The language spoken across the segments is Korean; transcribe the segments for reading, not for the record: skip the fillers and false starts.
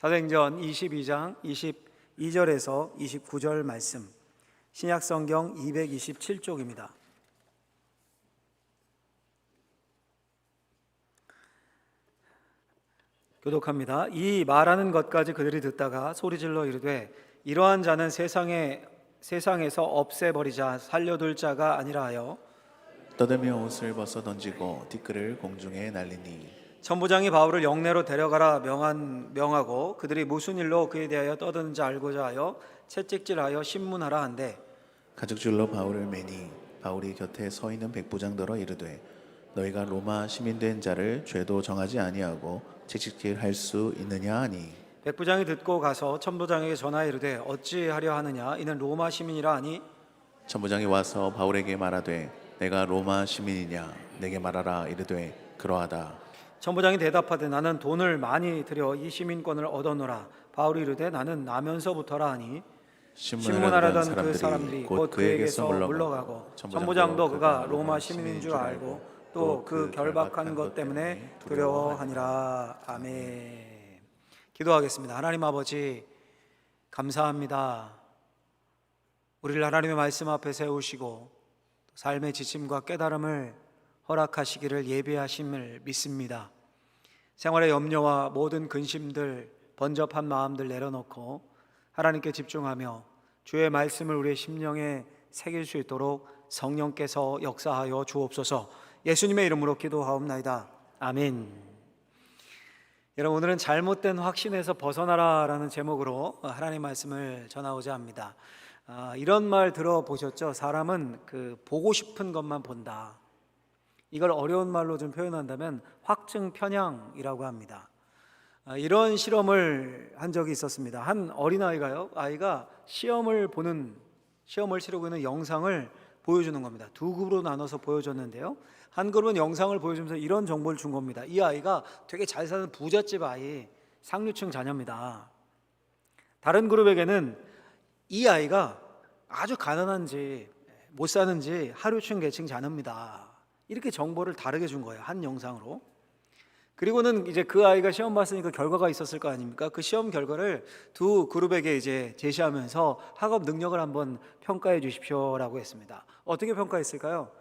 사도행전 22장 22절에서 29절 말씀, 신약성경 227쪽입니다. 교독합니다. 이 말하는 것까지 그들이 듣다가 소리질러 이르되 이러한 자는 세상에서 없애버리자 살려둘 자가 아니라 하여 떠들며 옷을 벗어 던지고 티끌을 공중에 날리니 천부장이 바울을 영내로 데려가라 명하고 그들이 무슨 일로 그에 대하여 떠드는지 알고자 하여 채찍질하여 신문하라 한대 가죽줄로 바울을 매니 바울이 곁에 서 있는 백부장더러 이르되 너희가 로마 시민된 자를 죄도 정하지 아니하고 채찍질할 수 있느냐 하니 백부장이 듣고 가서 천부장에게 전하여 이르되 어찌하려 하느냐 이는 로마 시민이라 하니 천부장이 와서 바울에게 말하되 내가 로마 시민이냐 내게 말하라 이르되 그러하다. 천부장이 대답하되 나는 돈을 많이 들여 이 시민권을 얻었노라. 바울이 이르되 나는 나면서부터라 하니 신문하려던 그 사람들이 곧 그에게서 물러가고 천부장도 그가 로마 시민인 줄 알고 또 그 결박한 것 때문에 두려워하니라. 아멘. 기도하겠습니다. 하나님 아버지 감사합니다. 우리를 하나님의 말씀 앞에 세우시고 삶의 지침과 깨달음을 허락하시기를 예비하심을 믿습니다. 생활의 염려와 모든 근심들, 번잡한 마음들 내려놓고 하나님께 집중하며 주의 말씀을 우리의 심령에 새길 수 있도록 성령께서 역사하여 주옵소서. 예수님의 이름으로 기도하옵나이다. 아멘. 여러분, 오늘은 잘못된 확신에서 벗어나라라는 제목으로 하나님의 말씀을 전하고자 합니다. 이런 말 들어보셨죠? 사람은 보고 싶은 것만 본다. 이걸 어려운 말로 좀 표현한다면 확증 편향이라고 합니다. 이런 실험을 한 적이 있었습니다. 한 어린아이가요, 아이가 시험을 치르고 있는 영상을 보여주는 겁니다. 두 그룹으로 나눠서 보여줬는데요, 한 그룹은 영상을 보여주면서 이런 정보를 준 겁니다. 이 아이가 되게 잘 사는 부잣집 아이, 상류층 자녀입니다. 다른 그룹에게는 이 아이가 아주 가난한지 못 사는지 하류층 계층 자녀입니다. 이렇게 정보를 다르게 준 거예요, 한 영상으로. 그리고는 이제 그 아이가 시험 봤으니까 결과가 있었을 거 아닙니까? 그 시험 결과를 두 그룹에게 이제 제시하면서 학업 능력을 한번 평가해 주십시오라고 했습니다. 어떻게 평가했을까요?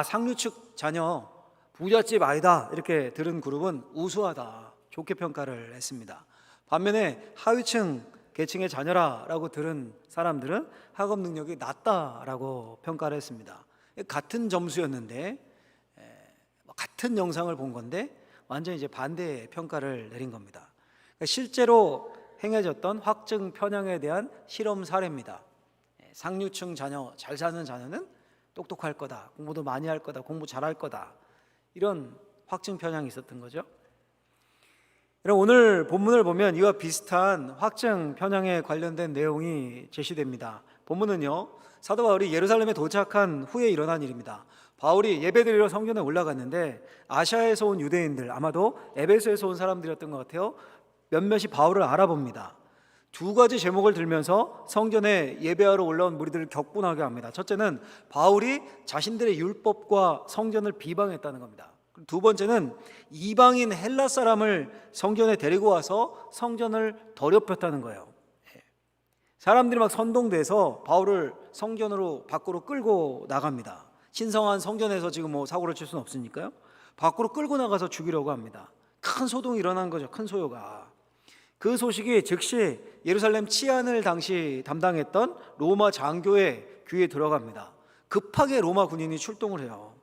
상류층 자녀, 부잣집 아이다 이렇게 들은 그룹은 우수하다, 좋게 평가를 했습니다. 반면에 하위층 계층의 자녀라고 들은 사람들은 학업 능력이 낮다라고 평가를 했습니다. 같은 점수였는데, 같은 영상을 본 건데 완전히 이제 반대의 평가를 내린 겁니다. 그러니까 실제로 행해졌던 확증 편향에 대한 실험 사례입니다. 상류층 자녀, 잘 사는 자녀는 똑똑할 거다, 공부도 많이 할 거다, 공부 잘할 거다, 이런 확증 편향이 있었던 거죠. 여러분, 오늘 본문을 보면 이와 비슷한 확증 편향에 관련된 내용이 제시됩니다. 본문은요, 사도 바울이 예루살렘에 도착한 후에 일어난 일입니다. 바울이 예배드리러 성전에 올라갔는데 아시아에서 온 유대인들, 아마도 에베소에서 온 사람들이었던 것 같아요, 몇몇이 바울을 알아봅니다. 두 가지 제목을 들면서 성전에 예배하러 올라온 무리들을 격분하게 합니다. 첫째는 바울이 자신들의 율법과 성전을 비방했다는 겁니다. 두 번째는 이방인 헬라 사람을 성전에 데리고 와서 성전을 더럽혔다는 거예요. 사람들이 막 선동돼서 바울을 성전으로 밖으로 끌고 나갑니다. 신성한 성전에서 지금 사고를 칠 수는 없으니까요. 밖으로 끌고 나가서 죽이려고 합니다. 큰 소동이 일어난 거죠. 큰 소요가. 그 소식이 즉시 예루살렘 치안을 당시 담당했던 로마 장교의 귀에 들어갑니다. 급하게 로마 군인이 출동을 해요.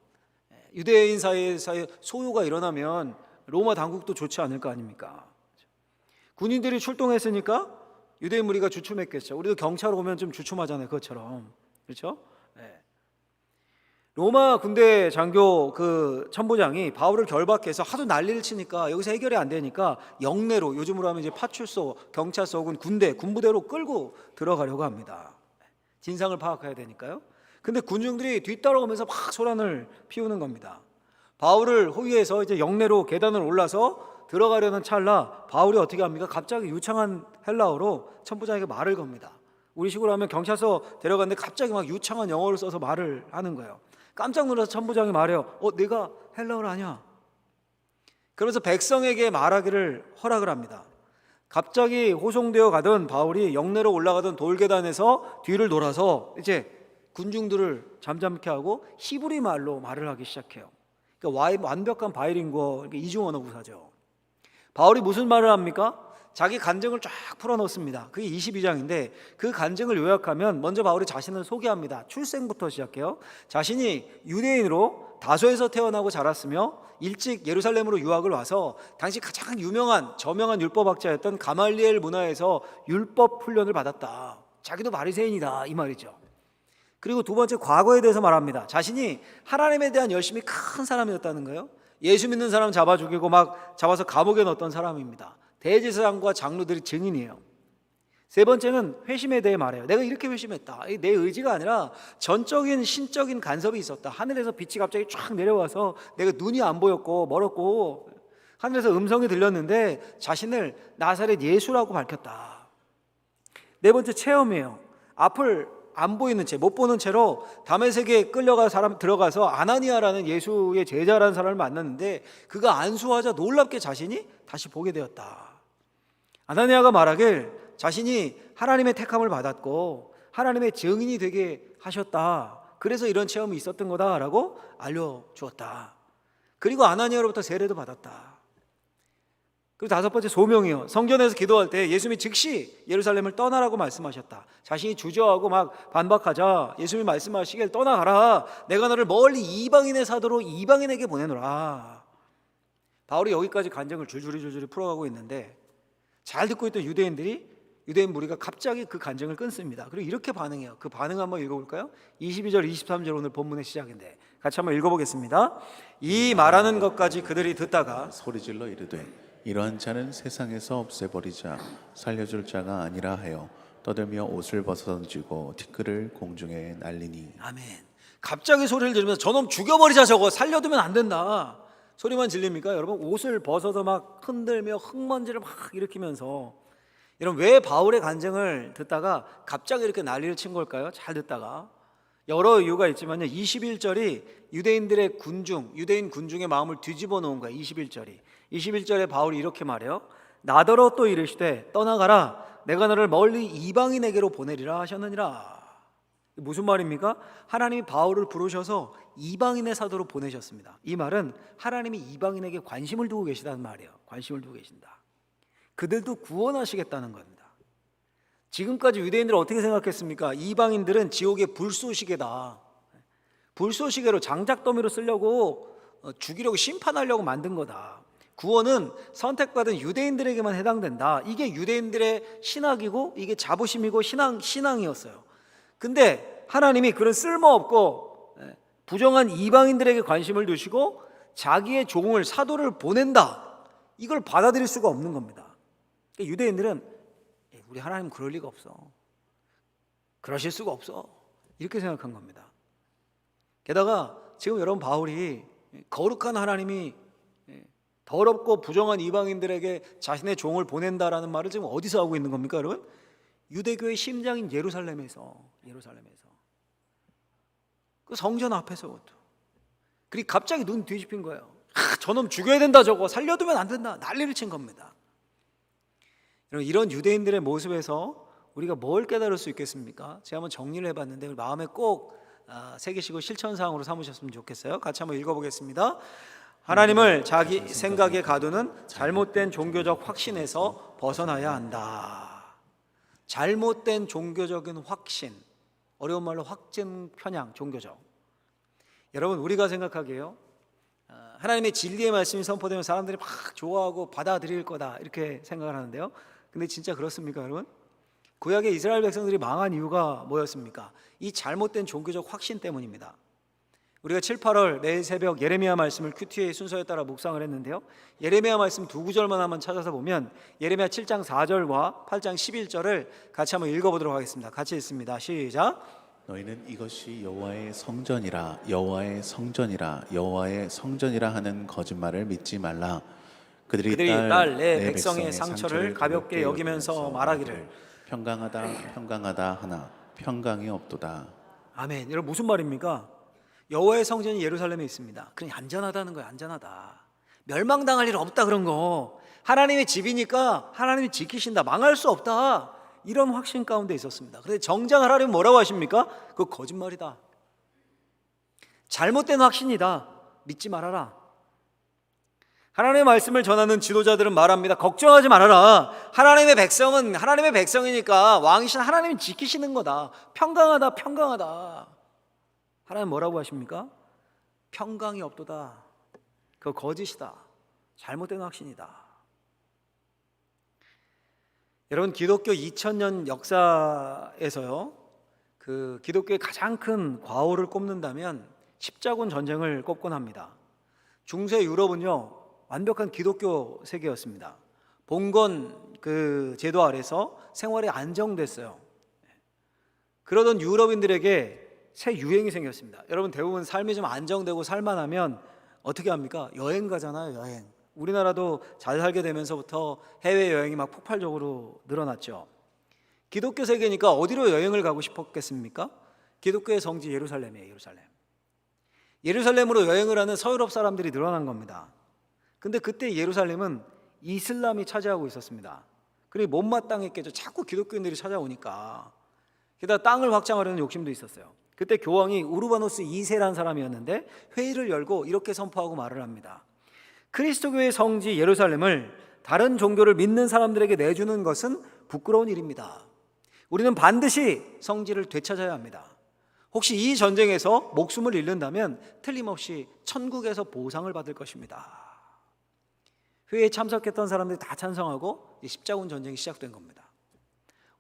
유대인 사이에 소요가 일어나면 로마 당국도 좋지 않을 거 아닙니까? 군인들이 출동했으니까 유대인 무리가 주춤했겠죠. 우리도 경찰 오면 좀 주춤하잖아요, 그것처럼. 그렇죠? 로마 군대 장교 그 천부장이 바울을 결박해서 하도 난리를 치니까 여기서 해결이 안 되니까 영내로, 요즘으로 하면 이제 파출소, 경찰서 혹은 군부대로 끌고 들어가려고 합니다. 진상을 파악해야 되니까요. 근데 군중들이 뒤따라오면서 막 소란을 피우는 겁니다. 바울을 호위해서 이제 영내로 계단을 올라서 들어가려는 찰나 바울이 어떻게 합니까? 갑자기 유창한 헬라어로 천부장에게 말을 겁니다. 우리식으로 하면 경찰서 데려갔는데 갑자기 막 유창한 영어를 써서 말을 하는 거예요. 깜짝 놀라서 천부장이 말해요. 네가 헬라어를 아냐? 그러면서 백성에게 말하기를 허락을 합니다. 갑자기 호송되어 가던 바울이 영내로 올라가던 돌계단에서 뒤를 돌아서 이제 군중들을 잠잠케 하고 히브리 말로 말을 하기 시작해요. 그러니까 완벽한 바이링구어, 이중 언어 구사죠. 바울이 무슨 말을 합니까? 자기 간증을 쫙 풀어놓습니다. 그게 22장인데 그 간증을 요약하면 먼저 바울이 자신을 소개합니다. 출생부터 시작해요. 자신이 유대인으로 다소에서 태어나고 자랐으며 일찍 예루살렘으로 유학을 와서 당시 가장 유명한 저명한 율법학자였던 가말리엘 문화에서 율법 훈련을 받았다. 자기도 바리새인이다 이 말이죠. 그리고 두 번째, 과거에 대해서 말합니다. 자신이 하나님에 대한 열심이 큰 사람이었다는 거예요. 예수 믿는 사람 잡아 죽이고 막 잡아서 감옥에 넣었던 사람입니다. 대제사장과 장로들이 증인이에요. 세 번째는 회심에 대해 말해요. 내가 이렇게 회심했다. 내 의지가 아니라 전적인 신적인 간섭이 있었다. 하늘에서 빛이 갑자기 쫙 내려와서 내가 눈이 안 보였고 멀었고 하늘에서 음성이 들렸는데 자신을 나사렛 예수라고 밝혔다. 네 번째, 체험이에요. 앞을 안 보이는 채, 못 보는 채로 다메섹에 끌려가 사람 들어가서 아나니아라는 예수의 제자라는 사람을 만났는데 그가 안수하자 놀랍게 자신이 다시 보게 되었다. 아나니아가 말하길 자신이 하나님의 택함을 받았고 하나님의 증인이 되게 하셨다. 그래서 이런 체험이 있었던 거다라고 알려주었다. 그리고 아나니아로부터 세례도 받았다. 그리고 다섯 번째, 소명이요. 성전에서 기도할 때 예수님이 즉시 예루살렘을 떠나라고 말씀하셨다. 자신이 주저하고 막 반박하자 예수님이 말씀하시길 떠나가라. 내가 너를 멀리 이방인의 사도로 이방인에게 보내노라. 바울이 여기까지 간증을 줄줄이 풀어가고 있는데 잘 듣고 있던 유대인 무리가 갑자기 그 간증을 끊습니다. 그리고 이렇게 반응해요. 그 반응 한번 읽어볼까요? 22절 23절 오늘 본문의 시작인데 같이 한번 읽어보겠습니다. 이 말하는 것까지 그들이 듣다가 소리질러 이르되 이러한 자는 세상에서 없애버리자 살려줄 자가 아니라 하여 떠들며 옷을 벗어던지고 티끌을 공중에 날리니. 아멘. 갑자기 소리를 지르면서 저놈 죽여버리자, 저거 살려두면 안 된다 소리만 질립니까? 여러분, 옷을 벗어서 막 흔들며 흙먼지를 막 일으키면서, 여러분, 왜 바울의 간증을 듣다가 갑자기 이렇게 난리를 친 걸까요? 잘 듣다가 여러 이유가 있지만요, 21절이 유대인들의 군중, 유대인 군중의 마음을 뒤집어 놓은 거예요. 21절에 바울이 이렇게 말해요. 나더러 또 이르시되 떠나가라. 내가 너를 멀리 이방인에게로 보내리라 하셨느니라. 무슨 말입니까? 하나님이 바울을 부르셔서 이방인의 사도로 보내셨습니다. 이 말은 하나님이 이방인에게 관심을 두고 계시다는 말이에요. 관심을 두고 계신다. 그들도 구원하시겠다는 겁니다. 지금까지 유대인들은 어떻게 생각했습니까? 이방인들은 지옥의 불쏘시개다. 불쏘시개로 장작더미로 쓰려고 죽이려고 심판하려고 만든 거다. 구원은 선택받은 유대인들에게만 해당된다. 이게 유대인들의 신학이고 이게 자부심이고 신앙이었어요. 근데 하나님이 그런 쓸모없고 부정한 이방인들에게 관심을 두시고 자기의 종을, 사도를 보낸다. 이걸 받아들일 수가 없는 겁니다. 그러니까 유대인들은 우리 하나님 그럴 리가 없어. 그러실 수가 없어. 이렇게 생각한 겁니다. 게다가 지금 여러분, 바울이 거룩한 하나님이 더럽고 부정한 이방인들에게 자신의 종을 보낸다라는 말을 지금 어디서 하고 있는 겁니까, 여러분? 유대교의 심장인 예루살렘에서 그 성전 앞에서부터. 그리고 갑자기 눈 뒤집힌 거예요. 저놈 죽여야 된다, 저거 살려두면 안 된다, 난리를 친 겁니다. 여러분, 이런 유대인들의 모습에서 우리가 뭘 깨달을 수 있겠습니까? 제가 한번 정리를 해봤는데 마음에 꼭 새기시고 실천사항으로 삼으셨으면 좋겠어요. 같이 한번 읽어보겠습니다. 하나님을 자기 생각에 가두는 잘못된 종교적 확신에서 벗어나야 한다. 잘못된 종교적인 확신, 어려운 말로 확증 편향, 종교적. 여러분, 우리가 생각하기에요, 하나님의 진리의 말씀이 선포되면 사람들이 막 좋아하고 받아들일 거다 이렇게 생각을 하는데요, 근데 진짜 그렇습니까, 여러분? 구약의 이스라엘 백성들이 망한 이유가 뭐였습니까? 이 잘못된 종교적 확신 때문입니다. 우리가 7, 8월 매일 새벽 예레미야 말씀을 큐티의 순서에 따라 묵상을 했는데요, 예레미야 말씀 두 구절만 한번 찾아서 보면 예레미야 7장 4절과 8장 11절을 같이 한번 읽어보도록 하겠습니다. 같이 읽습니다. 시작. 너희는 이것이 여호와의 성전이라 여호와의 성전이라 여호와의 성전이라 하는 거짓말을 믿지 말라. 그들이 딸 내 백성의 상처를 가볍게 여기면서 말하기를 평강하다 평강하다 하나 평강이 없도다. 아멘. 여러분, 무슨 말입니까? 여호와의 성전이 예루살렘에 있습니다. 그냥 안전하다는 거예요. 안전하다. 멸망당할 일 없다, 그런 거. 하나님의 집이니까 하나님이 지키신다, 망할 수 없다, 이런 확신 가운데 있었습니다. 그런데 정작 하나님은 뭐라고 하십니까? 그거 거짓말이다, 잘못된 확신이다, 믿지 말아라. 하나님의 말씀을 전하는 지도자들은 말합니다. 걱정하지 말아라. 하나님의 백성은 하나님의 백성이니까 왕이신 하나님이 지키시는 거다. 평강하다, 평강하다. 하나님 뭐라고 하십니까? 평강이 없도다. 그거 거짓이다. 잘못된 확신이다. 여러분, 기독교 2000년 역사에서요, 그 기독교의 가장 큰 과오를 꼽는다면 십자군 전쟁을 꼽곤 합니다. 중세 유럽은요, 완벽한 기독교 세계였습니다. 봉건 그 제도 아래서 생활이 안정됐어요. 그러던 유럽인들에게 새 유행이 생겼습니다. 여러분, 대부분 삶이 좀 안정되고 살만하면 어떻게 합니까? 여행 가잖아요, 여행. 우리나라도 잘 살게 되면서부터 해외여행이 막 폭발적으로 늘어났죠. 기독교 세계니까 어디로 여행을 가고 싶었겠습니까? 기독교의 성지 예루살렘이에요, 예루살렘. 예루살렘으로 여행을 하는 서유럽 사람들이 늘어난 겁니다. 근데 그때 예루살렘은 이슬람이 차지하고 있었습니다. 그리고 못마땅했겠죠. 자꾸 기독교인들이 찾아오니까. 게다가 땅을 확장하려는 욕심도 있었어요. 그때 교황이 우르바노스 2세라는 사람이었는데 회의를 열고 이렇게 선포하고 말을 합니다. 그리스도교의 성지 예루살렘을 다른 종교를 믿는 사람들에게 내주는 것은 부끄러운 일입니다. 우리는 반드시 성지를 되찾아야 합니다. 혹시 이 전쟁에서 목숨을 잃는다면 틀림없이 천국에서 보상을 받을 것입니다. 회의에 참석했던 사람들이 다 찬성하고 십자군 전쟁이 시작된 겁니다.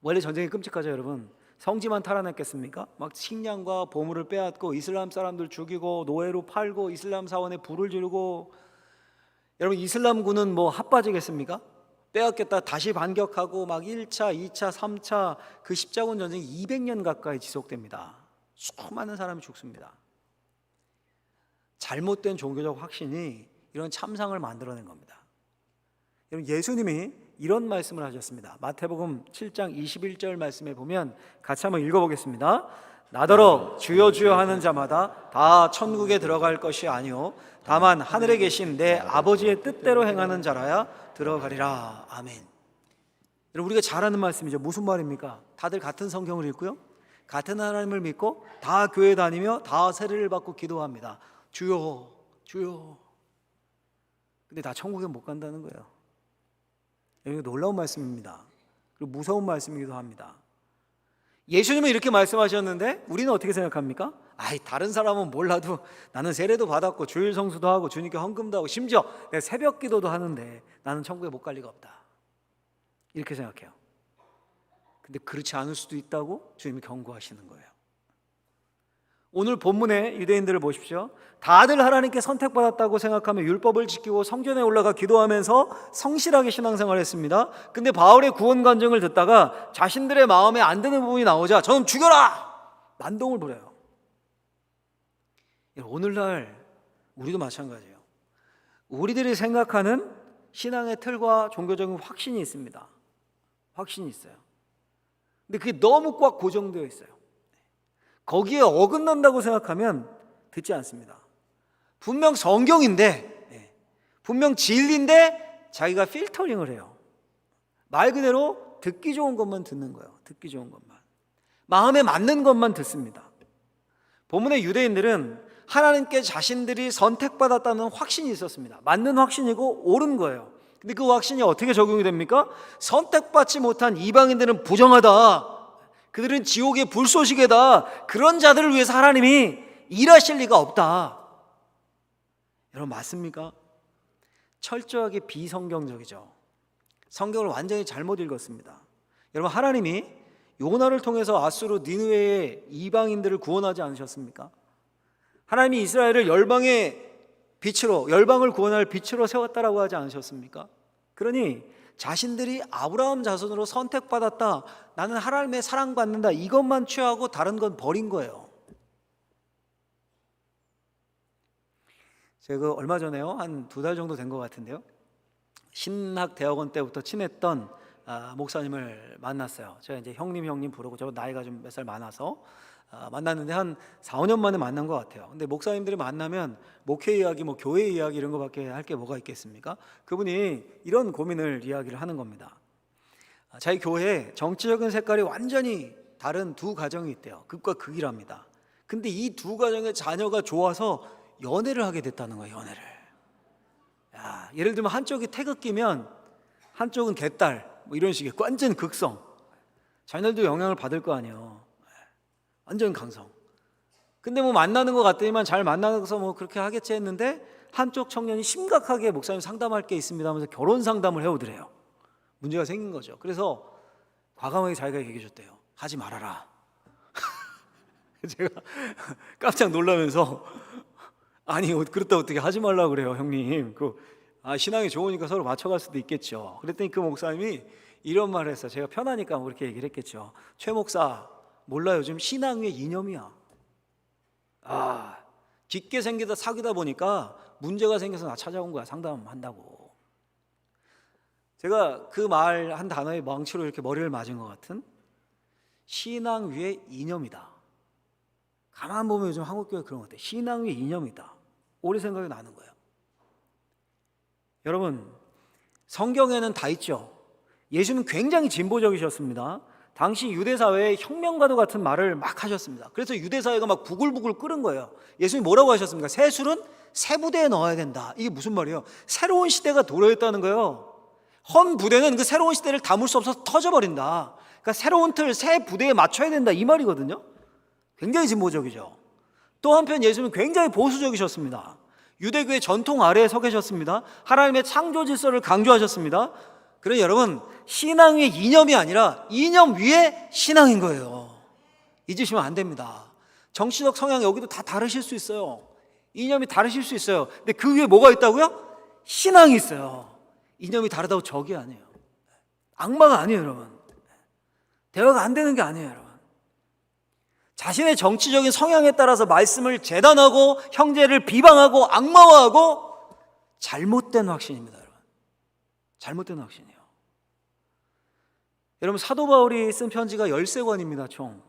원래 전쟁이 끔찍하죠, 여러분. 성지만 탈환했겠습니까? 막 식량과 보물을 빼앗고 이슬람 사람들 죽이고 노예로 팔고 이슬람 사원에 불을 지르고. 여러분, 이슬람군은 뭐 핫바지겠습니까? 빼앗겼다 다시 반격하고 막 1차, 2차, 3차 그 십자군 전쟁이 200년 가까이 지속됩니다. 수많은 사람이 죽습니다. 잘못된 종교적 확신이 이런 참상을 만들어낸 겁니다. 여러분, 예수님이 이런 말씀을 하셨습니다. 마태복음 7장 21절 말씀에 보면 같이 한번 읽어보겠습니다. 나더러 주여 주여 하는 자마다 다 천국에 들어갈 것이 아니요 다만 하늘에 계신 내 아버지의 뜻대로 행하는 자라야 들어가리라. 아멘. 여러분, 우리가 잘 아는 말씀이죠. 무슨 말입니까? 다들 같은 성경을 읽고요, 같은 하나님을 믿고 다 교회 다니며 다 세례를 받고 기도합니다. 주여 주여. 근데 다 천국에 못 간다는 거예요. 이거 놀라운 말씀입니다. 그리고 무서운 말씀이기도 합니다. 예수님은 이렇게 말씀하셨는데 우리는 어떻게 생각합니까? 아이, 다른 사람은 몰라도 나는 세례도 받았고 주일 성수도 하고 주님께 헌금도 하고 심지어 내가 새벽 기도도 하는데 나는 천국에 못 갈 리가 없다, 이렇게 생각해요. 근데 그렇지 않을 수도 있다고 주님이 경고하시는 거예요. 오늘 본문의 유대인들을 보십시오. 다들 하나님께 선택받았다고 생각하며 율법을 지키고 성전에 올라가 기도하면서 성실하게 신앙생활을 했습니다. 근데 바울의 구원 간증을 듣다가 자신들의 마음에 안 드는 부분이 나오자 저는 죽여라! 난동을 부려요. 오늘날 우리도 마찬가지예요. 우리들이 생각하는 신앙의 틀과 종교적인 확신이 있습니다. 확신이 있어요. 근데 그게 너무 꽉 고정되어 있어요. 거기에 어긋난다고 생각하면 듣지 않습니다. 분명 성경인데, 분명 진리인데 자기가 필터링을 해요. 말 그대로 듣기 좋은 것만 듣는 거예요. 듣기 좋은 것만, 마음에 맞는 것만 듣습니다. 본문의 유대인들은 하나님께 자신들이 선택받았다는 확신이 있었습니다. 맞는 확신이고 옳은 거예요. 근데 그 확신이 어떻게 적용이 됩니까? 선택받지 못한 이방인들은 부정하다, 그들은 지옥의 불쏘시개다, 그런 자들을 위해서 하나님이 일하실 리가 없다. 여러분, 맞습니까? 철저하게 비성경적이죠. 성경을 완전히 잘못 읽었습니다. 여러분, 하나님이 요나를 통해서 아수르 니느웨의 이방인들을 구원하지 않으셨습니까? 하나님이 이스라엘을 열방의 빛으로, 열방을 구원할 빛으로 세웠다라고 하지 않으셨습니까? 그러니 자신들이 아브라함 자손으로 선택받았다, 나는 하나님의 사랑받는다, 이것만 취하고 다른 건 버린 거예요. 제가 얼마 전에요, 한 2달 정도 된 것 같은데요, 신학대학원 때부터 친했던 목사님을 만났어요. 제가 이제 형님 부르고, 저 나이가 좀 몇 살 많아서 만났는데 한 4, 5년 만에 만난 것 같아요. 근데 목사님들이 만나면 목회 이야기, 뭐 교회 이야기 이런 거밖에 할 게 뭐가 있겠습니까? 그분이 이런 고민을 이야기를 하는 겁니다. 자기 교회에 정치적인 색깔이 완전히 다른 두 가정이 있대요. 극과 극이랍니다. 근데 이 두 가정의 자녀가 좋아서 연애를 하게 됐다는 거예요. 연애를. 예를 들면 한쪽이 태극기면 한쪽은 개딸, 뭐 이런 식의 완전 극성. 자녀들도 영향을 받을 거 아니에요. 완전 강성. 근데 뭐 만나는 것 같더니만 잘 만나서 뭐 그렇게 하겠지 했는데 한쪽 청년이 심각하게 목사님 상담할 게 있습니다 하면서 결혼 상담을 해오더래요. 문제가 생긴 거죠. 그래서 과감하게 자기가 얘기해 줬대요. 하지 말아라. 제가 깜짝 놀라면서 아니 그렇다 어떻게 하지 말라고 그래요 형님. 신앙이 좋으니까 서로 맞춰갈 수도 있겠죠. 그랬더니 그 목사님이 이런 말을 했어요. 제가 편하니까 뭐 그렇게 얘기를 했겠죠. 최 목사 몰라 요즘 신앙 위에 이념이야. 깊게 생기다 사귀다 보니까 문제가 생겨서 나 찾아온 거야. 상담한다고. 제가 그 말 한 단어에 망치로 이렇게 머리를 맞은 것 같은 신앙 위에 이념이다. 가만 보면 요즘 한국교회 그런 것 같아요. 신앙 위에 이념이다. 오래 생각이 나는 거예요. 여러분 성경에는 다 있죠. 예수는 굉장히 진보적이셨습니다. 당시 유대사회에 혁명가도 같은 말을 막 하셨습니다. 그래서 유대사회가 막 부글부글 끓은 거예요. 예수님이 뭐라고 하셨습니까? 새 술은 새 부대에 넣어야 된다. 이게 무슨 말이에요? 새로운 시대가 도래했다는 거예요. 헌 부대는 그 새로운 시대를 담을 수 없어서 터져버린다. 그러니까 새로운 틀, 새 부대에 맞춰야 된다 이 말이거든요. 굉장히 진보적이죠. 또 한편 예수님은 굉장히 보수적이셨습니다. 유대교의 전통 아래에 서 계셨습니다. 하나님의 창조 질서를 강조하셨습니다. 그러니 여러분 신앙 위에 이념이 아니라 이념 위에 신앙인 거예요. 잊으시면 안 됩니다. 정치적 성향 여기도 다 다르실 수 있어요. 이념이 다르실 수 있어요. 근데 그 위에 뭐가 있다고요? 신앙이 있어요. 이념이 다르다고 적이 아니에요. 악마가 아니에요 여러분. 대화가 안 되는 게 아니에요 여러분. 자신의 정치적인 성향에 따라서 말씀을 재단하고 형제를 비방하고 악마화하고 잘못된 확신입니다 여러분. 잘못된 확신이에요. 여러분 사도 바울이 쓴 편지가 13권입니다 총.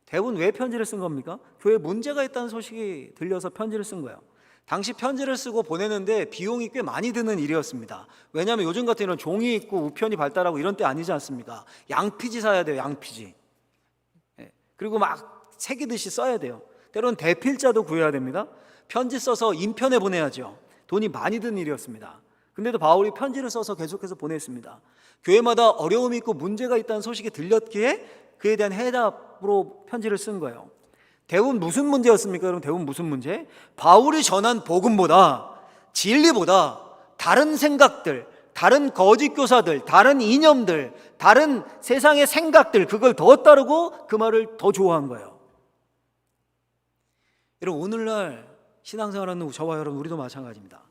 대부분 왜 편지를 쓴 겁니까? 교회에 문제가 있다는 소식이 들려서 편지를 쓴 거예요. 당시 편지를 쓰고 보내는데 비용이 꽤 많이 드는 일이었습니다. 왜냐하면 요즘 같은 이런 종이 있고 우편이 발달하고 이런 때 아니지 않습니까? 양피지 사야 돼요. 양피지. 그리고 막 새기듯이 써야 돼요. 때로는 대필자도 구해야 됩니다. 편지 써서 인편에 보내야죠. 돈이 많이 드는 일이었습니다. 근데도 바울이 편지를 써서 계속해서 보냈습니다. 교회마다 어려움이 있고 문제가 있다는 소식이 들렸기에 그에 대한 해답으로 편지를 쓴 거예요. 대부분 무슨 문제였습니까? 여러분 대부분 무슨 문제? 바울이 전한 복음보다 진리보다 다른 생각들, 다른 거짓 교사들, 다른 이념들, 다른 세상의 생각들 그걸 더 따르고 그 말을 더 좋아한 거예요. 여러분 오늘날 신앙생활하는 저와 여러분 우리도 마찬가지입니다.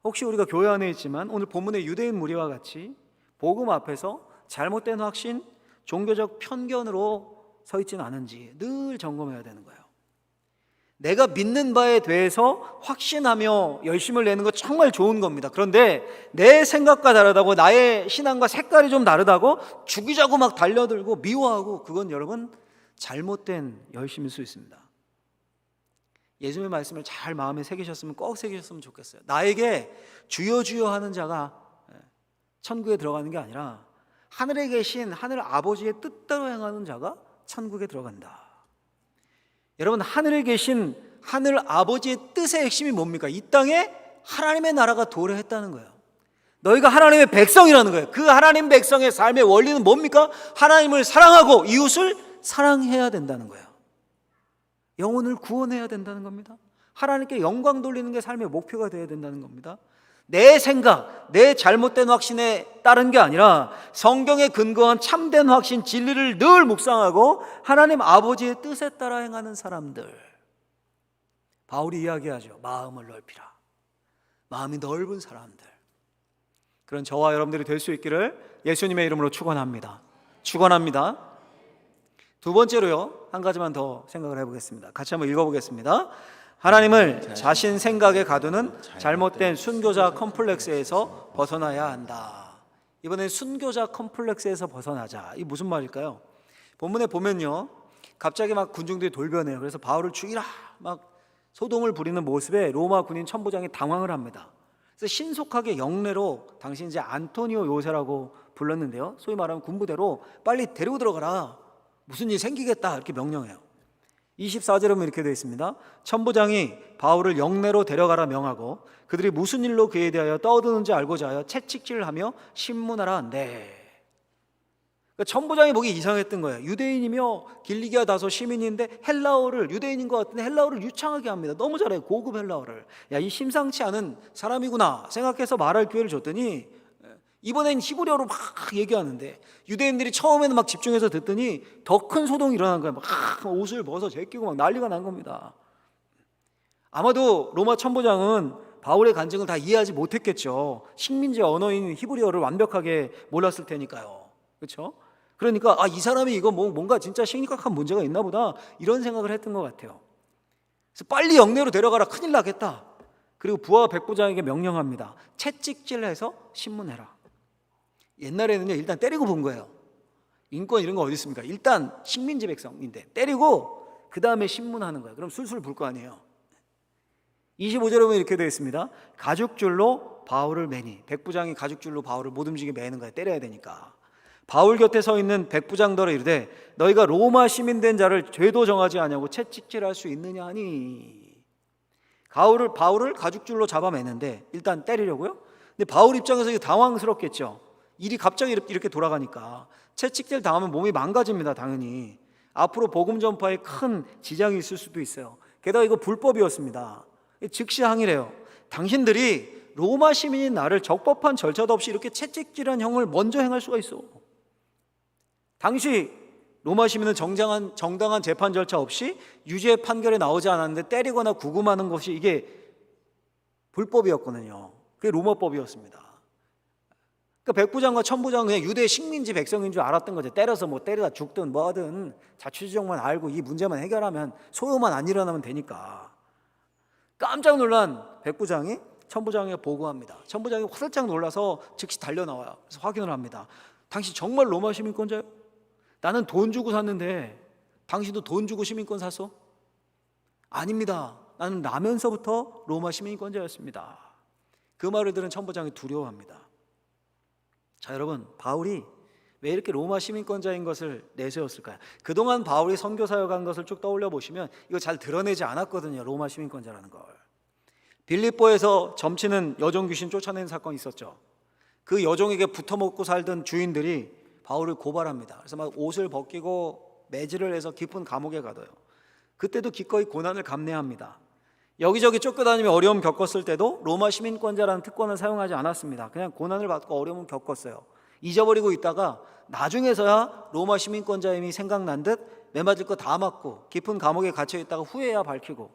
혹시 우리가 교회 안에 있지만 오늘 본문의 유대인 무리와 같이 복음 앞에서 잘못된 확신, 종교적 편견으로 서 있지는 않은지 늘 점검해야 되는 거예요. 내가 믿는 바에 대해서 확신하며 열심을 내는 거 정말 좋은 겁니다. 그런데 내 생각과 다르다고 나의 신앙과 색깔이 좀 다르다고 죽이자고 막 달려들고 미워하고 그건 여러분 잘못된 열심일 수 있습니다. 예수님의 말씀을 잘 마음에 새기셨으면 꼭 새기셨으면 좋겠어요. 나에게 주여 주여 하는 자가 천국에 들어가는 게 아니라 하늘에 계신 하늘 아버지의 뜻대로 행하는 자가 천국에 들어간다. 여러분 하늘에 계신 하늘 아버지의 뜻의 핵심이 뭡니까? 이 땅에 하나님의 나라가 도래했다는 거예요. 너희가 하나님의 백성이라는 거예요. 그 하나님 백성의 삶의 원리는 뭡니까? 하나님을 사랑하고 이웃을 사랑해야 된다는 거예요. 영혼을 구원해야 된다는 겁니다. 하나님께 영광 돌리는 게 삶의 목표가 되어야 된다는 겁니다. 내 생각, 내 잘못된 확신에 따른 게 아니라 성경에 근거한 참된 확신, 진리를 늘 묵상하고 하나님 아버지의 뜻에 따라 행하는 사람들. 바울이 이야기하죠. 마음을 넓히라. 마음이 넓은 사람들. 그런 저와 여러분들이 될 수 있기를 예수님의 이름으로 축원합니다. 축원합니다. 두 번째로요, 한 가지만 더 생각을 해보겠습니다. 같이 한번 읽어보겠습니다. 하나님을 자신 생각에 가두는 잘못된 순교자 컴플렉스에서 벗어나야 한다. 이번엔 순교자 컴플렉스에서 벗어나자. 이게 무슨 말일까요? 본문에 보면요, 갑자기 막 군중들이 돌변해요. 그래서 바울을 죽이라 막 소동을 부리는 모습에 로마 군인 천부장이 당황을 합니다. 그래서 신속하게 영내로 당시 이제 안토니오 요새라고 불렀는데요, 소위 말하면 군부대로 빨리 데리고 들어가라, 무슨 일 생기겠다, 이렇게 명령해요. 24절에 보면 이렇게 되어 있습니다. 천부장이 바울을 영내로 데려가라 명하고 그들이 무슨 일로 그에 대하여 떠드는지 알고자 하여 채찍질을 하며 신문하라. 네. 그러니까 천부장이 보기 이상했던 거예요. 유대인이며 길리기아 다소 시민인데 헬라어를, 유대인인 것 같은데 헬라어를 유창하게 합니다. 너무 잘해요. 고급 헬라어를. 야, 이 심상치 않은 사람이구나 생각해서 말할 기회를 줬더니 이번엔 히브리어로 막 얘기하는데 유대인들이 처음에는 막 집중해서 듣더니 더 큰 소동이 일어난 거예요. 막 옷을 벗어 제끼고 막 난리가 난 겁니다. 아마도 로마 천부장은 바울의 간증을 다 이해하지 못했겠죠. 식민지 언어인 히브리어를 완벽하게 몰랐을 테니까요. 그렇죠? 그러니까 이 사람이 이거 뭔가 진짜 심각한 문제가 있나 보다, 이런 생각을 했던 것 같아요. 그래서 빨리 영내로 데려가라, 큰일 나겠다. 그리고 부하 백부장에게 명령합니다. 채찍질해서 신문해라. 옛날에는요, 일단 때리고 본 거예요. 인권 이런 거 어디 있습니까? 일단 식민지 백성인데 때리고 그 다음에 신문하는 거예요. 그럼 술술 불 거 아니에요. 25절에 보면 이렇게 되어 있습니다. 가죽줄로 바울을 매니, 백부장이 가죽줄로 바울을 못 움직이게 매는 거예요. 때려야 되니까. 바울 곁에 서 있는 백부장더러 이르되 너희가 로마 시민 된 자를 죄도 정하지 아니하고 채찍질할 수 있느냐 하니. 바울을 가죽줄로 잡아매는데 일단 때리려고요. 근데 바울 입장에서 이게 당황스럽겠죠. 일이 갑자기 이렇게 돌아가니까 채찍질 당하면 몸이 망가집니다. 당연히 앞으로 복음 전파에 큰 지장이 있을 수도 있어요. 게다가 이거 불법이었습니다. 즉시 항의래요. 당신들이 로마 시민인 나를 적법한 절차도 없이 이렇게 채찍질한 형을 먼저 행할 수가 있어. 당시 로마 시민은 정당한 재판 절차 없이 유죄 판결에 나오지 않았는데 때리거나 구금하는 것이 이게 불법이었거든요. 그게 로마법이었습니다. 그러니까 백부장과 천부장은 그냥 유대 식민지 백성인 줄 알았던 거죠. 때려서 때리다 죽든 뭐하든 자초지종만 알고 이 문제만 해결하면, 소요만 안 일어나면 되니까. 깜짝 놀란 백부장이 천부장에게 보고합니다. 천부장이 화들짝 놀라서 즉시 달려나와요. 그래서 확인을 합니다. 당신 정말 로마 시민권자예요? 나는 돈 주고 샀는데 당신도 돈 주고 시민권 샀어? 아닙니다. 나는 나면서부터 로마 시민권자였습니다. 그 말을 들은 천부장이 두려워합니다. 자, 여러분, 바울이 왜 이렇게 로마 시민권자인 것을 내세웠을까요? 그동안 바울이 선교 사역한 것을 쭉 떠올려 보시면 이거 잘 드러내지 않았거든요. 로마 시민권자라는 걸. 빌립보에서 점치는 여종 귀신 쫓아낸 사건이 있었죠. 그 여종에게 붙어먹고 살던 주인들이 바울을 고발합니다. 그래서 막 옷을 벗기고 매질을 해서 깊은 감옥에 가둬요. 그때도 기꺼이 고난을 감내합니다. 여기저기 쫓겨다니며 어려움 겪었을 때도 로마 시민권자라는 특권을 사용하지 않았습니다. 그냥 고난을 받고 어려움을 겪었어요. 잊어버리고 있다가 나중에서야 로마 시민권자임이 생각난 듯 매맞을 거 다 맞고 깊은 감옥에 갇혀 있다가 후에야 밝히고,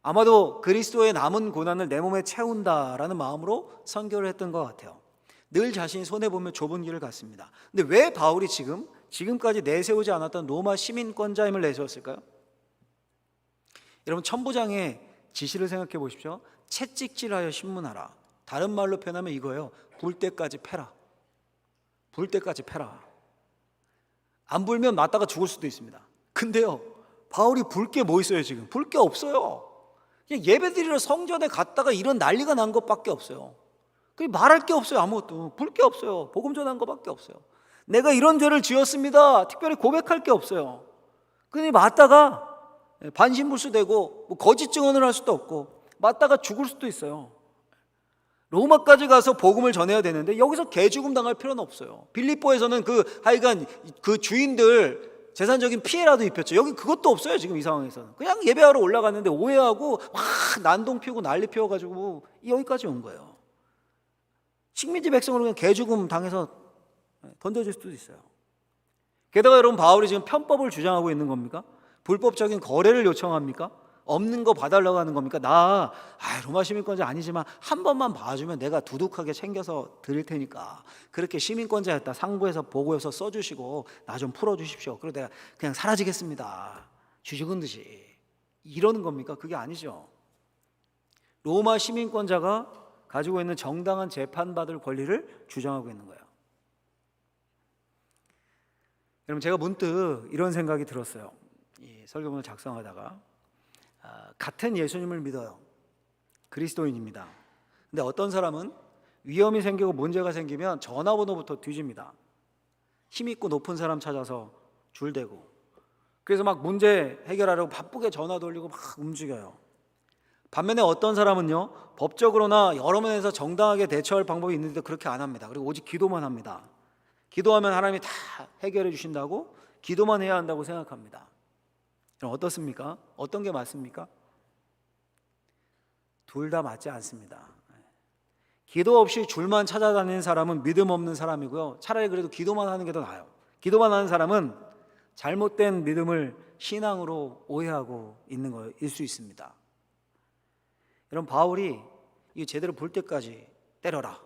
아마도 그리스도의 남은 고난을 내 몸에 채운다라는 마음으로 선교를 했던 것 같아요. 늘 자신이 손해보며 좁은 길을 갔습니다. 근데 왜 바울이 지금까지 내세우지 않았던 로마 시민권자임을 내세웠을까요? 여러분, 천부장의 지시를 생각해 보십시오. 채찍질하여 신문하라. 다른 말로 표현하면 이거예요. 불 때까지 패라. 불 때까지 패라. 안 불면 맞다가 죽을 수도 있습니다. 근데요, 바울이 불 게 뭐 있어요? 지금 불 게 없어요. 그냥 예배드리러 성전에 갔다가 이런 난리가 난 것밖에 없어요. 그 말할 게 없어요. 아무것도 불 게 없어요. 복음 전한 것밖에 없어요. 내가 이런 죄를 지었습니다. 특별히 고백할 게 없어요. 근데 맞다가 반신불수되고 거짓 증언을 할 수도 없고 맞다가 죽을 수도 있어요. 로마까지 가서 복음을 전해야 되는데 여기서 개죽음 당할 필요는 없어요. 빌립보에서는 하여간 그 주인들 재산적인 피해라도 입혔죠. 여기 그것도 없어요. 지금 이 상황에서는 그냥 예배하러 올라갔는데 오해하고 막 난동 피우고 난리 피워가지고 여기까지 온 거예요. 식민지 백성으로 그냥 개죽음 당해서 던져질 수도 있어요. 게다가 여러분, 바울이 지금 편법을 주장하고 있는 겁니까? 불법적인 거래를 요청합니까? 없는 거 봐달라고 하는 겁니까? 로마 시민권자 아니지만 한 번만 봐주면 내가 두둑하게 챙겨서 드릴 테니까 그렇게 시민권자였다 상부에서 보고해서 써주시고 나 좀 풀어주십시오. 그리고 내가 그냥 사라지겠습니다. 쥐죽은 듯이 이러는 겁니까? 그게 아니죠. 로마 시민권자가 가지고 있는 정당한 재판받을 권리를 주장하고 있는 거예요. 여러분, 제가 문득 이런 생각이 들었어요. 이 설교문을 작성하다가 같은 예수님을 믿어요. 그리스도인입니다. 근데 어떤 사람은 위험이 생기고 문제가 생기면 전화번호부터 뒤집니다. 힘있고 높은 사람 찾아서 줄대고, 그래서 막 문제 해결하려고 바쁘게 전화 돌리고 막 움직여요. 반면에 어떤 사람은요, 법적으로나 여러 면에서 정당하게 대처할 방법이 있는데 그렇게 안 합니다. 그리고 오직 기도만 합니다. 기도하면 하나님이 다 해결해 주신다고, 기도만 해야 한다고 생각합니다. 그럼 어떻습니까? 어떤 게 맞습니까? 둘 다 맞지 않습니다. 기도 없이 줄만 찾아다니는 사람은 믿음 없는 사람이고요, 차라리 그래도 기도만 하는 게 더 나아요. 기도만 하는 사람은 잘못된 믿음을 신앙으로 오해하고 있는 거일 수 있습니다. 여러분, 바울이 이 제대로 볼 때까지 때려라,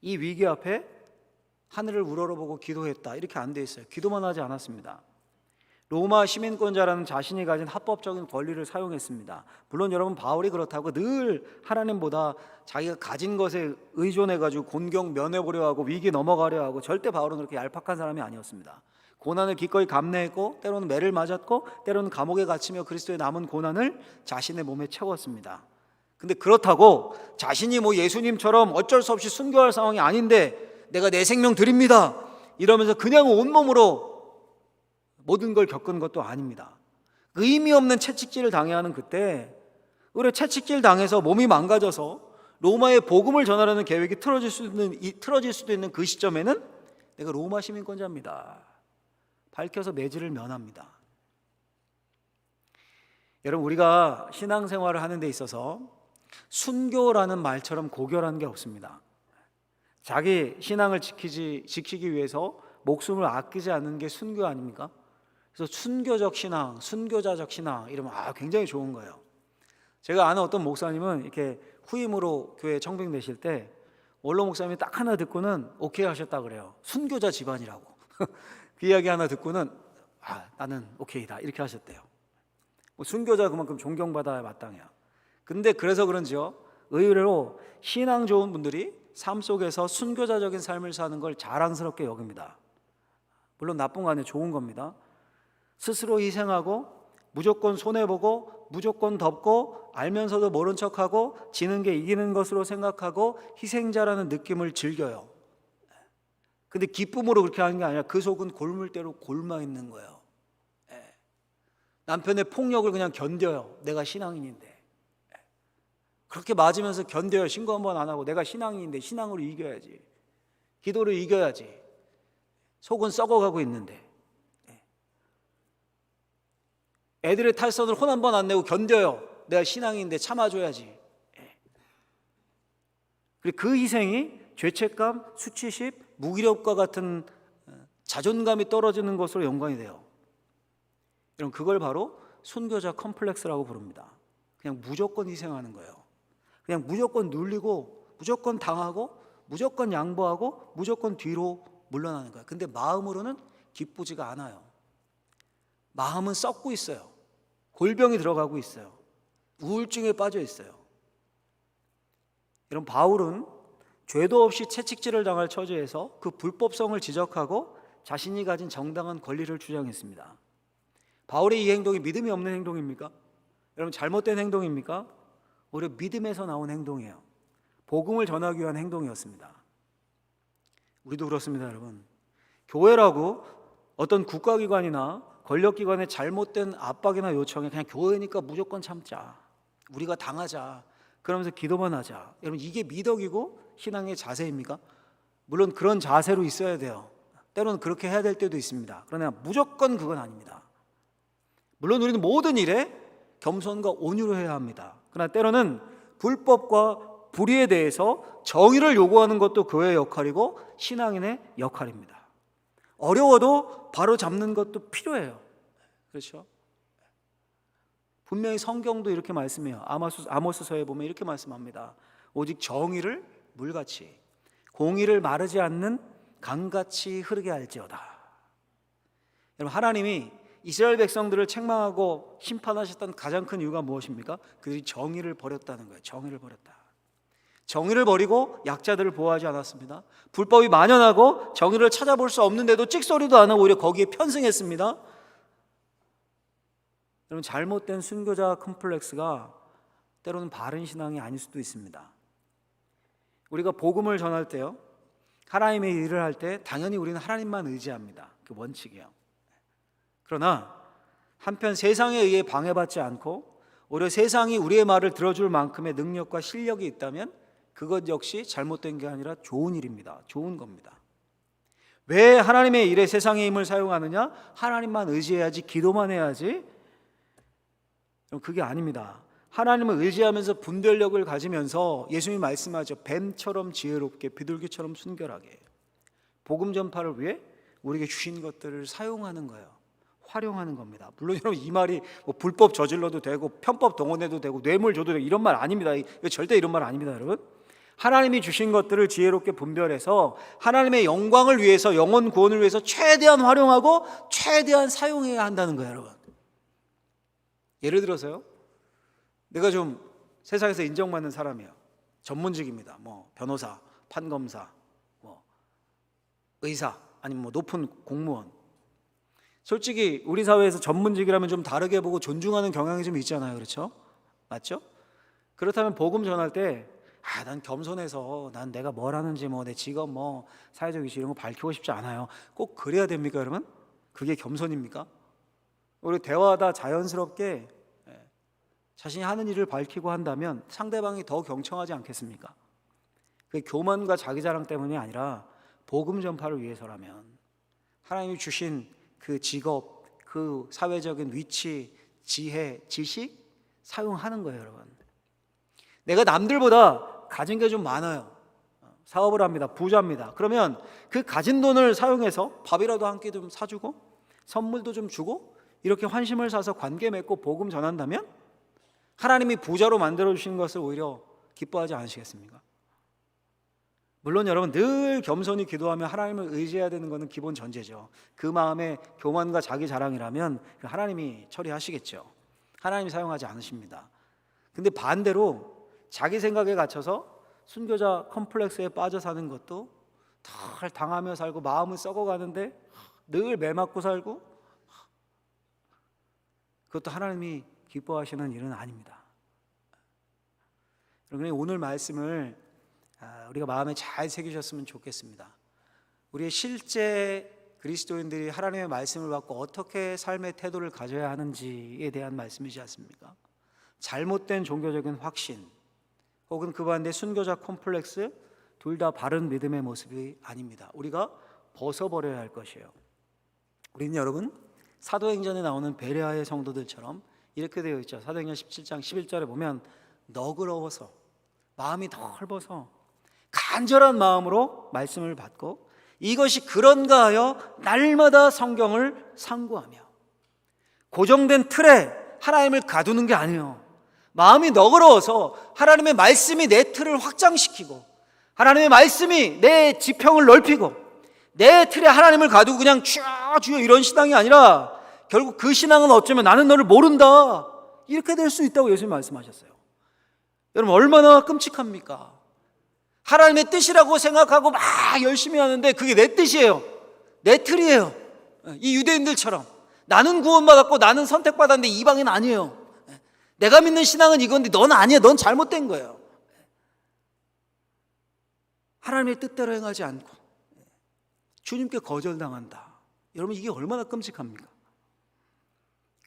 이 위기 앞에 하늘을 우러러보고 기도했다, 이렇게 안 돼 있어요. 기도만 하지 않았습니다. 로마 시민권자라는 자신이 가진 합법적인 권리를 사용했습니다. 물론 여러분, 바울이 그렇다고 늘 하나님보다 자기가 가진 것에 의존해가지고 곤경 면해보려 하고 위기 넘어가려 하고, 절대 바울은 그렇게 얄팍한 사람이 아니었습니다. 고난을 기꺼이 감내했고, 때로는 매를 맞았고, 때로는 감옥에 갇히며 그리스도의 남은 고난을 자신의 몸에 채웠습니다. 근데 그렇다고 자신이 뭐 예수님처럼 어쩔 수 없이 순교할 상황이 아닌데 내가 내 생명 드립니다 이러면서 그냥 온몸으로 모든 걸 겪은 것도 아닙니다. 의미 없는 채찍질을 당해야 하는 그때, 오히려 채찍질 당해서 몸이 망가져서 로마의 복음을 전하려는 계획이 틀어질 수도 있는 그 시점에는 내가 로마 시민권자입니다, 밝혀서 매질을 면합니다. 여러분, 우리가 신앙생활을 하는 데 있어서 순교라는 말처럼 고결한 게 없습니다. 자기 신앙을 지키기 위해서 목숨을 아끼지 않는 게 순교 아닙니까? 그래서 순교적 신앙, 순교자적 신앙 이러면 굉장히 좋은 거예요. 제가 아는 어떤 목사님은 이렇게 후임으로 교회 청빙되실 때 원로 목사님이 딱 하나 듣고는 오케이 하셨다 그래요. 순교자 집안이라고. 그 이야기 하나 듣고는 나는 오케이다 이렇게 하셨대요. 순교자 그만큼 존경받아야 마땅해요. 근데 그래서 그런지요, 의외로 신앙 좋은 분들이 삶 속에서 순교자적인 삶을 사는 걸 자랑스럽게 여깁니다. 물론 나쁜 거 아니에요. 좋은 겁니다. 스스로 희생하고, 무조건 손해보고, 무조건 덮고, 알면서도 모른 척하고, 지는 게 이기는 것으로 생각하고 희생자라는 느낌을 즐겨요. 근데 기쁨으로 그렇게 하는 게 아니라 그 속은 골물대로 골마 있는 거예요. 남편의 폭력을 그냥 견뎌요. 내가 신앙인인데. 그렇게 맞으면서 견뎌요. 신고 한번 안 하고 내가 신앙인인데 신앙으로 이겨야지, 기도로 이겨야지. 속은 썩어가고 있는데 애들의 탈선을 혼 한 번 안 내고 견뎌요. 내가 신앙인인데 참아줘야지. 그리고 그 희생이 죄책감, 수치심, 무기력과 같은 자존감이 떨어지는 것으로 연관이 돼요. 여러분, 그걸 바로 순교자 컴플렉스라고 부릅니다. 그냥 무조건 희생하는 거예요. 그냥 무조건 눌리고, 무조건 당하고, 무조건 양보하고, 무조건 뒤로 물러나는 거예요. 근데 마음으로는 기쁘지가 않아요. 마음은 썩고 있어요. 골병이 들어가고 있어요. 우울증에 빠져 있어요. 여러분, 바울은 죄도 없이 채찍질을 당할 처지에서 그 불법성을 지적하고 자신이 가진 정당한 권리를 주장했습니다. 바울의 이 행동이 믿음이 없는 행동입니까? 여러분, 잘못된 행동입니까? 오히려 믿음에서 나온 행동이에요. 복음을 전하기 위한 행동이었습니다. 우리도 그렇습니다, 여러분. 교회라고 어떤 국가기관이나 권력기관의 잘못된 압박이나 요청에 그냥 교회니까 무조건 참자, 우리가 당하자, 그러면서 기도만 하자. 여러분, 이게 미덕이고 신앙의 자세입니까? 물론 그런 자세로 있어야 돼요. 때로는 그렇게 해야 될 때도 있습니다. 그러나 무조건 그건 아닙니다. 물론 우리는 모든 일에 겸손과 온유로 해야 합니다. 그러나 때로는 불법과 불의에 대해서 정의를 요구하는 것도 교회의 역할이고 신앙인의 역할입니다. 어려워도 바로 잡는 것도 필요해요. 그렇죠? 분명히 성경도 이렇게 말씀해요. 아모스서에 보면 이렇게 말씀합니다. 오직 정의를 물같이, 공의를 마르지 않는 강같이 흐르게 할지어다. 여러분, 하나님이 이스라엘 백성들을 책망하고 심판하셨던 가장 큰 이유가 무엇입니까? 그들이 정의를 버렸다는 거예요. 정의를 버렸다. 정의를 버리고 약자들을 보호하지 않았습니다. 불법이 만연하고 정의를 찾아볼 수 없는데도 찍소리도 안 하고 오히려 거기에 편승했습니다. 여러분, 잘못된 순교자 컴플렉스가 때로는 바른 신앙이 아닐 수도 있습니다. 우리가 복음을 전할 때요, 하나님의 일을 할 때 당연히 우리는 하나님만 의지합니다. 그 원칙이에요. 그러나 한편 세상에 의해 방해받지 않고 오히려 세상이 우리의 말을 들어줄 만큼의 능력과 실력이 있다면 그것 역시 잘못된 게 아니라 좋은 일입니다. 좋은 겁니다. 왜 하나님의 일에 세상의 힘을 사용하느냐? 하나님만 의지해야지, 기도만 해야지. 그게 아닙니다. 하나님을 의지하면서 분별력을 가지면서 예수님이 말씀하죠. 뱀처럼 지혜롭게, 비둘기처럼 순결하게. 복음 전파를 위해 우리에게 주신 것들을 사용하는 거예요. 활용하는 겁니다. 물론 여러분, 이 말이 뭐 불법 저질러도 되고 편법 동원해도 되고 뇌물 줘도 되고 이런 말 아닙니다. 이거 절대 이런 말 아닙니다, 여러분. 하나님이 주신 것들을 지혜롭게 분별해서 하나님의 영광을 위해서, 영혼 구원을 위해서 최대한 활용하고 최대한 사용해야 한다는 거예요, 여러분. 예를 들어서요, 내가 좀 세상에서 인정받는 사람이에요. 전문직입니다. 뭐 변호사, 판검사, 뭐 의사, 아니면 뭐 높은 공무원. 솔직히 우리 사회에서 전문직이라면 좀 다르게 보고 존중하는 경향이 좀 있잖아요. 그렇죠? 맞죠? 그렇다면 복음 전할 때 난 겸손해서 난 내가 뭘 하는지 뭐 내 직업 뭐 사회적 이슈 이런 거 밝히고 싶지 않아요. 꼭 그래야 됩니까, 여러분? 그게 겸손입니까? 우리 대화하다 자연스럽게 자신이 하는 일을 밝히고 한다면 상대방이 더 경청하지 않겠습니까? 그 교만과 자기자랑 때문이 아니라 복음 전파를 위해서라면 하나님이 주신 그 직업, 그 사회적인 위치, 지혜, 지식 사용하는 거예요, 여러분. 내가 남들보다 가진 게 좀 많아요. 사업을 합니다. 부자입니다. 그러면 그 가진 돈을 사용해서 밥이라도 한 끼 좀 사주고 선물도 좀 주고 이렇게 환심을 사서 관계 맺고 복음 전한다면 하나님이 부자로 만들어주신 것을 오히려 기뻐하지 않으시겠습니까? 물론 여러분, 늘 겸손히 기도하며 하나님을 의지해야 되는 것은 기본 전제죠. 그 마음에 교만과 자기 자랑이라면 하나님이 처리하시겠죠. 하나님이 사용하지 않으십니다. 근데 반대로 자기 생각에 갇혀서 순교자 컴플렉스에 빠져 사는 것도 덜 당하며 살고 마음은 썩어가는데 늘 매맞고 살고, 그것도 하나님이 기뻐하시는 일은 아닙니다. 그러니 오늘 말씀을 우리가 마음에 잘 새기셨으면 좋겠습니다. 우리의 실제 그리스도인들이 하나님의 말씀을 받고 어떻게 삶의 태도를 가져야 하는지에 대한 말씀이지 않습니까? 잘못된 종교적인 확신 혹은 그 반대 순교자 콤플렉스, 둘 다 바른 믿음의 모습이 아닙니다. 우리가 벗어버려야 할 것이에요. 우리는 여러분, 사도행전에 나오는 베레아의 성도들처럼 이렇게 되어 있죠. 사도행전 17장 11절에 보면 너그러워서, 마음이 넓어서 간절한 마음으로 말씀을 받고 이것이 그런가 하여 날마다 성경을 상고하며, 고정된 틀에 하나님을 가두는 게 아니에요. 마음이 너그러워서 하나님의 말씀이 내 틀을 확장시키고 하나님의 말씀이 내 지평을 넓히고 내 틀에 하나님을 가두고 그냥 주여 이런 신앙이 아니라 결국 그 신앙은 어쩌면 나는 너를 모른다, 이렇게 될 수 있다고 예수님 말씀하셨어요. 여러분, 얼마나 끔찍합니까? 하나님의 뜻이라고 생각하고 막 열심히 하는데 그게 내 뜻이에요. 내 틀이에요. 이 유대인들처럼 나는 구원받았고 나는 선택받았는데 이방인 아니에요. 내가 믿는 신앙은 이건데 넌 아니야. 넌 잘못된 거예요. 하나님의 뜻대로 행하지 않고 주님께 거절당한다. 여러분, 이게 얼마나 끔찍합니까?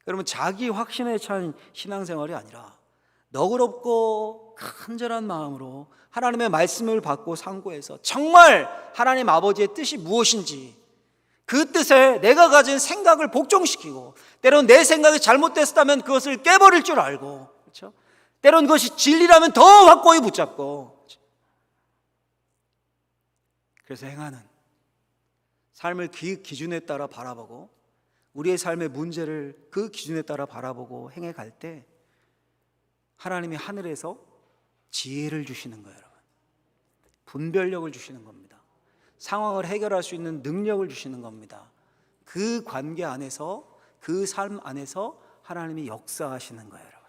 여러분, 자기 확신에 찬 신앙생활이 아니라 너그럽고 간절한 마음으로 하나님의 말씀을 받고 상고해서 정말 하나님 아버지의 뜻이 무엇인지 그 뜻에 내가 가진 생각을 복종시키고, 때론 내 생각이 잘못됐다면 그것을 깨버릴 줄 알고, 그렇죠? 때론 그것이 진리라면 더 확고히 붙잡고, 그렇죠? 그래서 행하는 삶을 그 기준에 따라 바라보고 우리의 삶의 문제를 그 기준에 따라 바라보고 행해 갈 때 하나님이 하늘에서 지혜를 주시는 거예요, 여러분. 분별력을 주시는 겁니다. 상황을 해결할 수 있는 능력을 주시는 겁니다. 그 관계 안에서, 그 삶 안에서 하나님이 역사하시는 거예요, 여러분.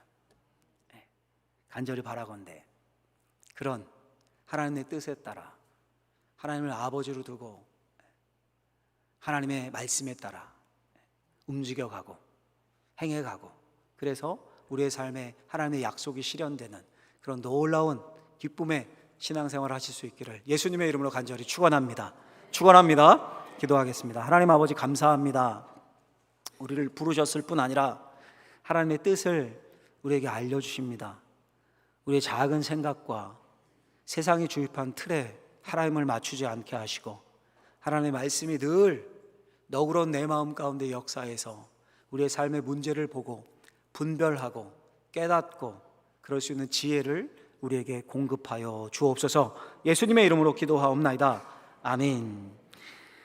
간절히 바라건대 그런 하나님의 뜻에 따라 하나님을 아버지로 두고 하나님의 말씀에 따라 움직여가고 행해가고, 그래서 우리의 삶에 하나님의 약속이 실현되는 그런 놀라운 기쁨의 신앙생활을 하실 수 있기를 예수님의 이름으로 간절히 축원합니다. 기도하겠습니다. 하나님 아버지, 감사합니다. 우리를 부르셨을 뿐 아니라 하나님의 뜻을 우리에게 알려주십니다. 우리의 작은 생각과 세상이 주입한 틀에 하나님을 맞추지 않게 하시고, 하나님의 말씀이 늘 너그러운 내 마음 가운데 역사해서 우리의 삶의 문제를 보고 분별하고 깨닫고 그럴 수 있는 지혜를 우리에게 공급하여 주옵소서. 예수님의 이름으로 기도하옵나이다. 아멘.